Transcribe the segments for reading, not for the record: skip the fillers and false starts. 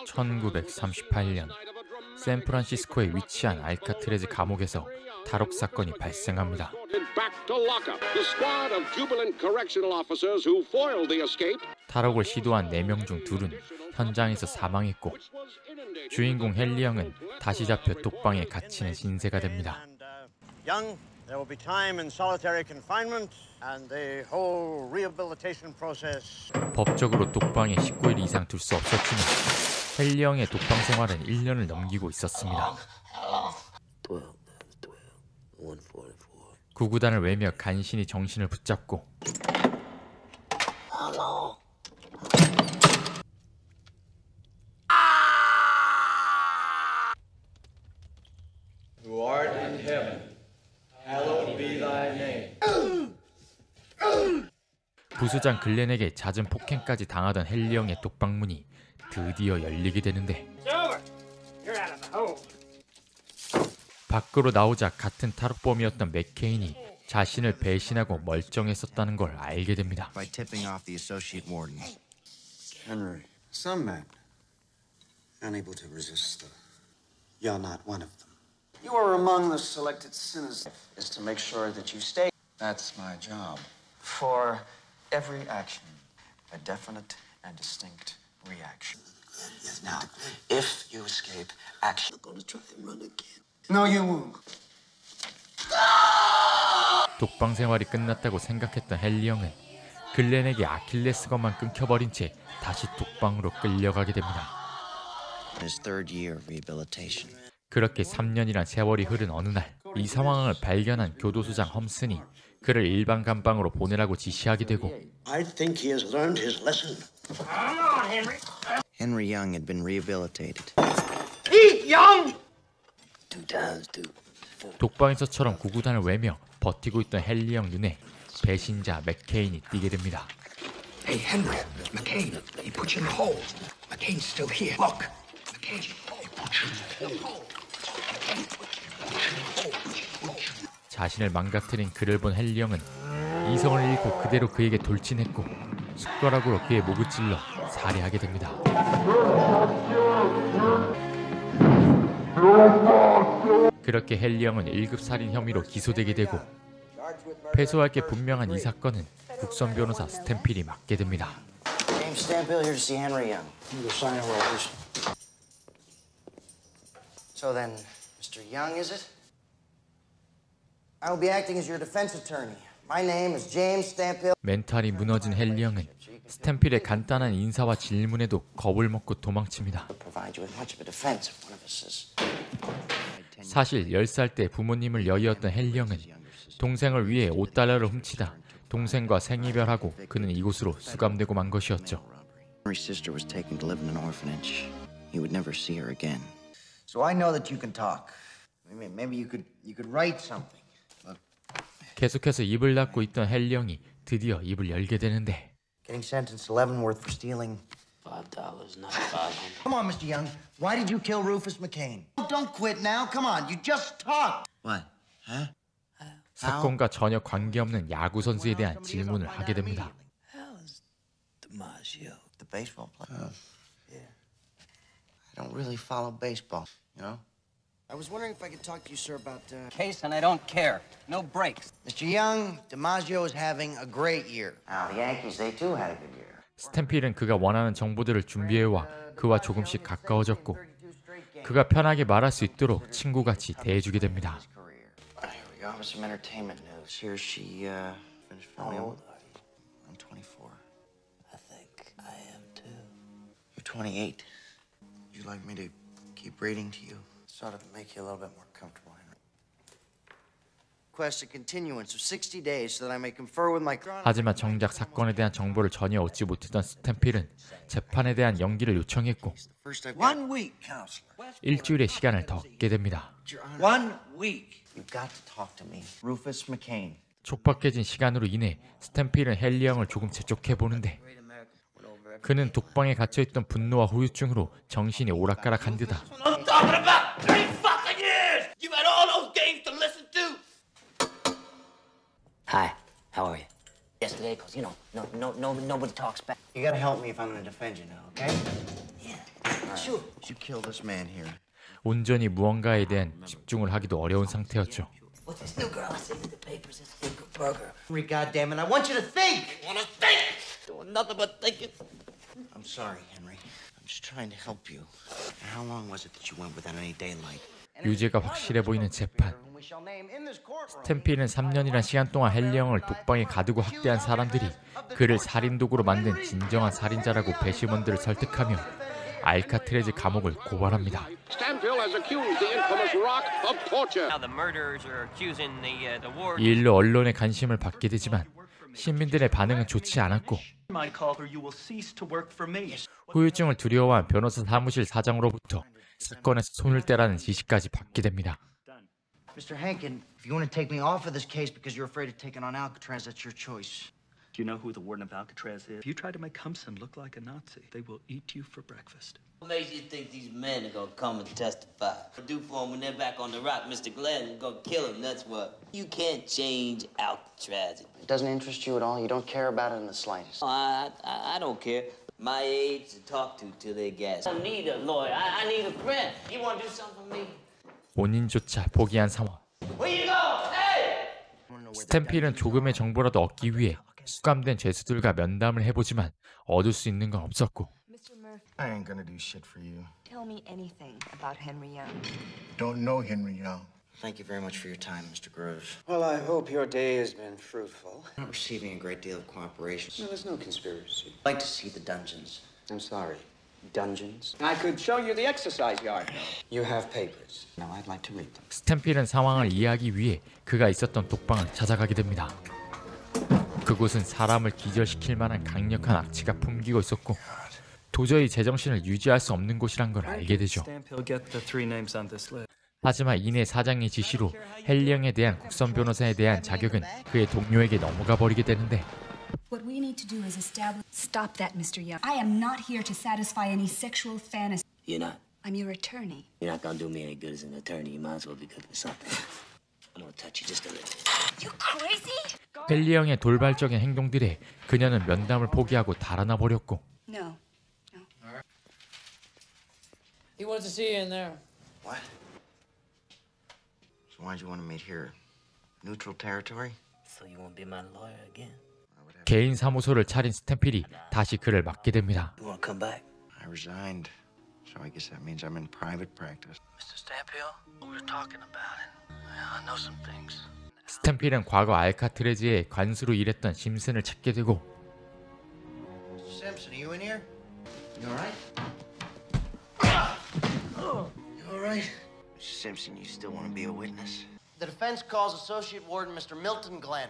(1938년) 샌프란시스코에 위치한 알카트레즈 감옥에서 탈옥 사건이 발생합니다. 탈옥을 시도한 4명 중 2은 현장에서 사망했고, 주인공 헨리 영은 다시 잡혀 독방에 갇히는 신세가 됩니다. There will be time in solitary confinement and the whole rehabilitation process. 법적으로 독방에 19일 이상 둘 수 없었지만 헨리 영의 독방 생활은 1년을 넘기고 있었습니다. 구구단을 외며 간신히 정신을 붙잡고 Who art in heaven. Hallowed be thy name. 부수장 글렌에게 잦은 폭행까지 당하던 헨리 영의 독방문이 드디어 열리게 되는데, 밖으로 나오자 같은 탈옥범이었던 맥케인이 자신을 배신하고 멀쩡했었다는 걸 알게 됩니다. By tipping off the associate wardens. Henry, some men unable to resist the. You're not one of them. You are among the selected sinners. Is to make sure that you stay. That's my job. For every action, a definite and distinct reaction. Yes, now, if you escape action, I'm going to try and run again. No, you won't. 독방 생활이 끝났다고 생각했던 헨리 영은 글렌에게 아킬레스건만 끊겨버린 채 다시 독방으로 끌려가게 됩니다. His third year of rehabilitation. 그렇게 3년이란 세월이 흐른 어느 날, 이 상황을 발견한 교도소장 험슨이 그를 일반 감방으로 보내라고 지시하게 되고, I think he has learned his lesson. Come on, Henry. Henry Young had been rehabilitated. Eat, Young! 2 times 2. 독방에서처럼 구구단을 외며 버티고 있던 헨리 영 눈에 배신자 맥케인이 띄게 됩니다. Hey, Henry, McCain, he put you in a hole. McCain's still here. Look, McCain, he put you in a hole. 자신을 망가뜨린 그를 본 헨리 영은 이성을 잃고 그대로 그에게 돌진했고 숟가락으로 그의 목을 찔러 살해하게 됩니다. 그렇게 헨리 영은 1급 살인 혐의로 기소되게 되고, 패소할 게 분명한 이 사건은 국선 변호사 스탠필이 맡게 됩니다. James Stampil here to see Henry Young. The sign of orders. So then, Mr. Young, is it? I will be acting as your defense attorney. My name is James Stampil. 멘탈이 무너진 헨리 영은 스탠필의 간단한 인사와 질문에도 겁을 먹고 도망칩니다. 사실 10살 때 부모님을 여의었던 헨리 영은 동생을 위해 $5를 훔치다 동생과 생이별하고 그는 이곳으로 수감되고 만 것이었죠. Henry's sister was taken to live in an orphanage. He would never see her again. So I know that you can talk. Maybe you could write something. 계속해서 입을 닫고 있던 헨리 영이 드디어 입을 열게 되는데, Getting sentenced to Leavenworth for stealing $5, not 500. Come on, Mr. Young. Why did you kill Rufus McCain? Don't quit now. Come on. You just talk. What? Huh? 사건과 전혀 관계없는 야구 선수에 대한 질문을 하게 됩니다. How's DiMaggio? The baseball player. Yeah. I don't really follow baseball, you know? I was wondering if I could talk to you, sir, about Case, and I don't care. No breaks. Mr. Young, DiMaggio is having a great year. Now, the Yankees, they too had a good year. 스탠필은 그가 원하는 정보들을 준비해와 그와 조금씩 가까워졌고, 그가 편하게 말할 수 있도록 친구같이 대해주게 됩니다. Here we go with some entertainment news. Here she finished filming. How old are you? I'm 24. I think I am too. You're 28. Would you like me to keep reading to you? Sort of make you a little bit more comfortable, Henry. Request a continuance of 60 days so that I may confer with my 하지만 정작 사건에 대한 정보를 전혀 얻지 못했던 스탠필은 재판에 대한 연기를 요청했고, 1 week, counselor. 일주일의 시간을 더 얻게 됩니다. 1 week. You've got to talk to me. Rufus McCain. 촉박해진 시간으로 인해 스탠필은 헨리 영을 조금 재촉해보는데, 그는 독방에 갇혀있던 분노와 후유증으로 정신이 오락가락한 듯다. Hi, how are you? Yes, today because, you know, nobody talks back. You gotta help me if I'm gonna defend you now, okay? Yeah. Right. Sure. You kill this man here. 온전히 무언가에 대한 집중을 하기도 어려운 상태였죠. What's this new girl I see in the papers? It's a burger. Henry, goddammit, I want you to think! I want to think! Doing nothing but thinking. I'm sorry, Henry. I'm just trying to help you. How long was it that you went without any daylight? 유죄가 확실해 보이는 재판. 스탬피는 3년이란 시간 동안 헨리 형을 독방에 가두고 학대한 사람들이 그를 살인도구로 만든 진정한 살인자라고 배심원들을 설득하며 알카트레즈 감옥을 고발합니다. 이 일로 언론의 관심을 받게 되지만 시민들의 반응은 좋지 않았고 후유증을 두려워한 변호사 사무실 사장으로부터 사건에서 손을 떼라는 지시까지 받게 됩니다. Mr. Hankin, if you want to take me off of this case because you're afraid of taking on Alcatraz, that's your choice. Do you know who the warden of Alcatraz is? If you try to make Humpson look like a Nazi, they will eat you for breakfast. What makes you think these men are gonna come and testify? What do for them when they're back on the rock? Mr. Glenn is gonna kill him, that's what. You can't change Alcatraz. It doesn't interest you at all? You don't care about it in the slightest? I don't care. My age to talk to till they gas. I need a lawyer. I need a friend. You wanna do something for me? 본인조차 포기한 상황. 스탬피는 조금의 정보라도 얻기 위해 수감된 죄수들과 면담을 해보지만 얻을 수 있는 건 없었고 I ain't gonna do shit for you. Tell me anything about Henry Young. Don't know Henry Young. Thank you very much for your time, Mr. Groves. Well, I hope your day has been fruitful. I'm not receiving a great deal of cooperation. No, there's no conspiracy. I'd like to see the dungeons. I'm sorry. Dungeons? I could show you the exercise yard. You have papers. No, I'd like to read them. 스탬피는 상황을 이해하기 위해 그가 있었던 독방을 찾아가게 됩니다. 그곳은 사람을 기절시킬 만한 강력한 악취가 풍기고 있었고 도저히 제정신을 유지할 수 없는 곳이란 걸 알게 되죠. 하지만 이내 사장의 지시로 헨리 형에 대한 국선 변호사에 대한 자격은 그의 동료에게 넘어가 버리게 되는데 What we need to do is establish... Stop that, Mr. Young. I am not here to satisfy any sexual fantasy. You're not? I'm your attorney. You're not gonna do me any good as an attorney. You might as well be good for something. I'm gonna touch you just a little. You crazy? 헨리 형의 돌발적인 행동들에 그녀는 면담을 포기하고 달아나 버렸고 No. He wants to see you in there. What? So why'd you want to meet here? Neutral territory? So you won't be my lawyer again? 개인 사무소를 차린 스탬필이 다시 그를 맡게 됩니다. You wanna come back? I resigned, so I guess that means I'm in private practice. Mr. Stamphill, we were talking about it. I know some things. 스탬필은 과거 알카트레즈의 관수로 일했던 심슨을 찾게 되고 Simpson, are you in here? You all right? You all right? Mr. Simpson, you still want to be a witness? The defense calls Associate Warden Mr. Milton Glenn.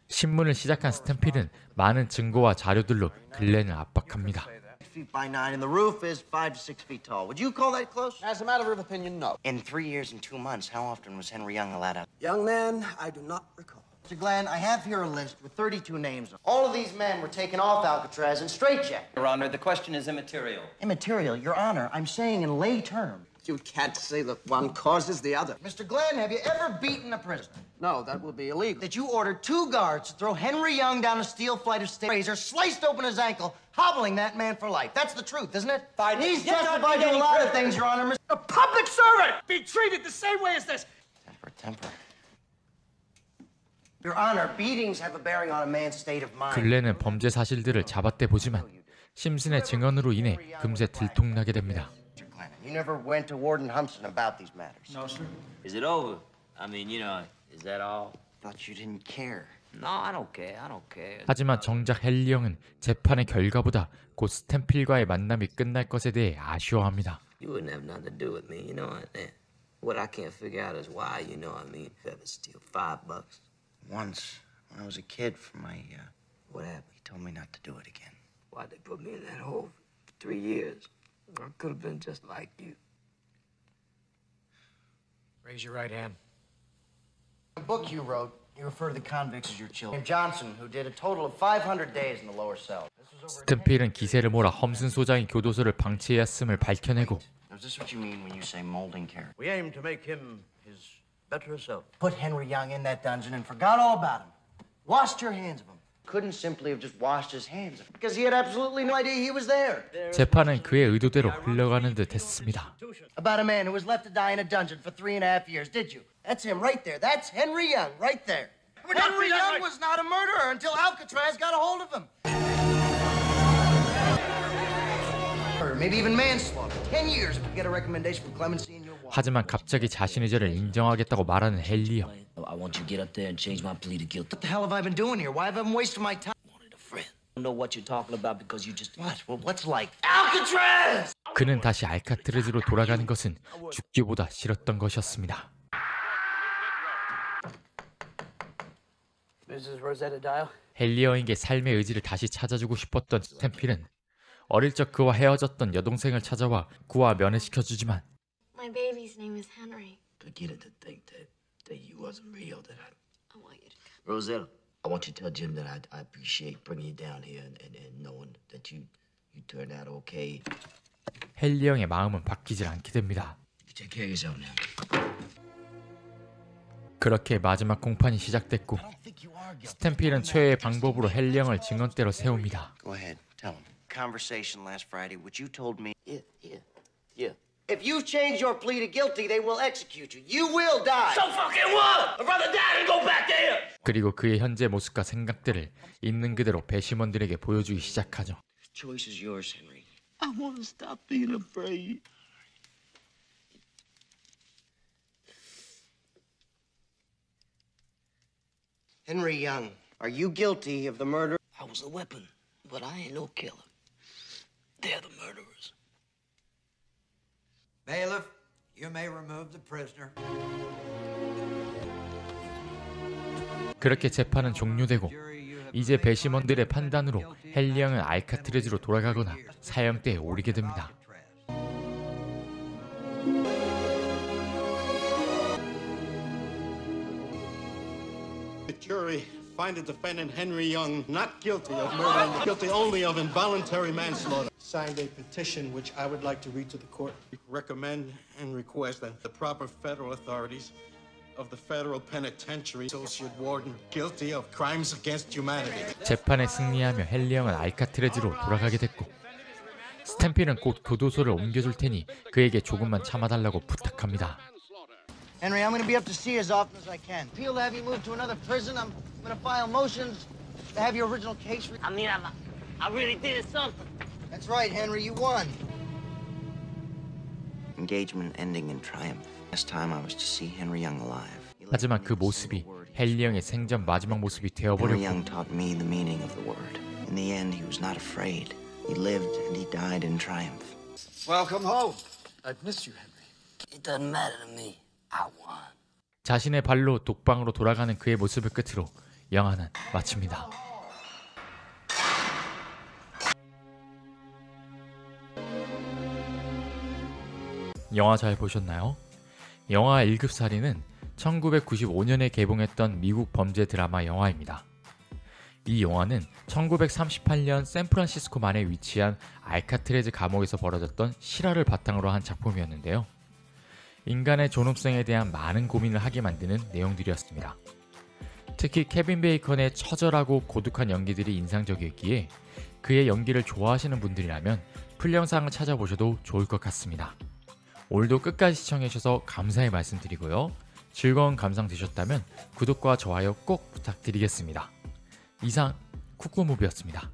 신문을 시작한 스탬필은 많은 증거와 자료들로 글렌을 압박합니다. 6 feet by 9, and the roof is 5 to 6 feet tall. Would you call that close? As a matter of opinion, no. In 3 years and 2 months, how often was Henry Young allowed out? Young man, I do not recall. Mr. Glenn, I have here a list with 32 names. All of these men were taken off Alcatraz and straitjacked. Your Honor, the question is immaterial. Immaterial, Your Honor. I'm saying in lay terms. You can't say that one causes the other. Mr. Glenn, have you ever beaten a prisoner? No, that would be illegal. That you ordered 2 guards to throw Henry Young down a steel flight of stairs, razor, sliced open his ankle, hobbling that man for life. That's the truth, isn't it? Fine. He's justified to a lot of things, Your Honor. A public servant be treated the same way as this. Temper. Your Honor, beatings have a bearing on a man's state of mind. 글렌은 범죄 사실들을 잡아떼 보지만 심슨의 증언으로 인해 금세 들통나게 됩니다. You never went to Warden Humpson about these matters. No, sir. Is it over? I mean, you know, is that all? Thought you didn't care. No, I don't care. I don't care. 하지만 정작 헨리 형은 재판의 결과보다 곧 스탬필과의 만남이 끝날 것에 대해 아쉬워합니다. You wouldn't have nothing to do with me, you know what? What I can't figure out is why, you know what I mean? If ever steal $5. Once, when I was a kid, for my, what happened? He told me not to do it again. Why'd they put me in that hole for 3 years? I could have been just like you. Raise your right hand. The book you wrote, you refer to the convicts as your children. Johnson, who did a total of 500 days in the lower cell. 스탬필은 기세를 몰아 험슨 소장이 교도소를 방치했음을 밝혀내고 Is this what you mean when you say molding character? We aim to make him his Better so. Put Henry Young in that dungeon and forgot all about him. Washed your hands of him. Couldn't simply have just washed his hands of him because he had absolutely no idea he was there. 재판은 그의 의도대로 흘러가는 듯 했습니다. About a man who was left to die in a dungeon for 3.5 years, did you? That's him right there. That's Henry Young right there. Henry Young was not a murderer until Alcatraz got a hold of him. Or maybe even manslaughter. 10 years if we get a recommendation from clemency in your watch. 하지만 갑자기 자신의 죄를 인정하겠다고 말하는 헨리 형. I want you to get up there and change my plea to guilty. What the hell have I been doing here? Why have I been wasting my time? Wanted a friend. I don't know what you're talking about because you just What? Well, what's like Alcatraz? 그는 다시 알카트레즈로 돌아가는 것은 죽기보다 싫었던 것이었습니다. Mrs. Rosetta Dial? 헨리 형에게 삶의 의지를 다시 찾아주고 싶었던 스탠필은 어릴 적 그와 헤어졌던 여동생을 찾아와 그와 면회시켜주지만 My baby's name is Henry. to get it to think that you wasn't real. That I want you to come. Rosetta, I want you to tell Jim that I appreciate bringing you down here and knowing that you turned out okay. 헨리 형의 마음은 바뀌질 않게 됩니다. You take care of yourself now. 그렇게 마지막 공판이 시작됐고 스탠필은 최후의 방법으로 헨리 형을 증언대로 세웁니다. Go ahead, tell him. Conversation last Friday, which you told me. Yeah. If you change your plea to guilty, they will execute you. You will die. So fucking what? I'd rather die than go back there. 그리고 그의 현재 모습과 생각들을 있는 그대로 배심원들에게 보여주기 시작하죠. The choice is yours, Henry. I want to stop being afraid. Henry Young, are you guilty of the murder? I was a weapon, but I ain't no killer. They're the murderers. Bailiff, you may remove the prisoner. 그렇게 재판은 종료되고 이제 배심원들의 판단으로 헨리 형은 알카트레즈로 돌아가거나 사형대에 오르게 됩니다. The jury find the defendant Henry Young not guilty of murder, guilty only of involuntary manslaughter. Signed a petition which I would like to read to the court. Recommend and request that the proper federal authorities of the federal penitentiary associate warden guilty of crimes against humanity. 재판에 승리하며 헨리 형은 알카트레즈로 돌아가게 됐고 스탠필은 곧 교도소를 옮겨줄 테니 그에게 조금만 참아달라고 부탁합니다. Henry, I'm going to be up to see you as often as I can. Appeal to have you moved to another prison. I'm going to file motions to have your original case. I mean, I really did something. That's right, Henry. You won. Engagement ending in triumph. Last time I was to see Henry Young alive. 하지만 그 모습이 헨리 형의 생전 마지막 모습이 Henry 되어버렸고 Young taught me the meaning of the word. In the end, he was not afraid. He lived and he died in triumph. Welcome home. I've missed you, Henry. It doesn't matter to me. I won. 자신의 발로 독방으로 돌아가는 그의 모습을 끝으로 영화는 마칩니다. 영화 잘 보셨나요? 영화 1급살인은 1995년에 개봉했던 미국 범죄 드라마 영화입니다. 이 영화는 1938년 샌프란시스코만에 위치한 알카트레즈 감옥에서 벌어졌던 실화를 바탕으로 한 작품이었는데요. 인간의 존엄성에 대한 많은 고민을 하게 만드는 내용들이었습니다. 특히 케빈 베이컨의 처절하고 고독한 연기들이 인상적이었기에 그의 연기를 좋아하시는 분들이라면 풀영상을 찾아보셔도 좋을 것 같습니다. 오늘도 끝까지 시청해주셔서 감사의 말씀드리고요. 즐거운 감상 되셨다면 구독과 좋아요 꼭 부탁드리겠습니다. 이상 쿠쿠무비였습니다.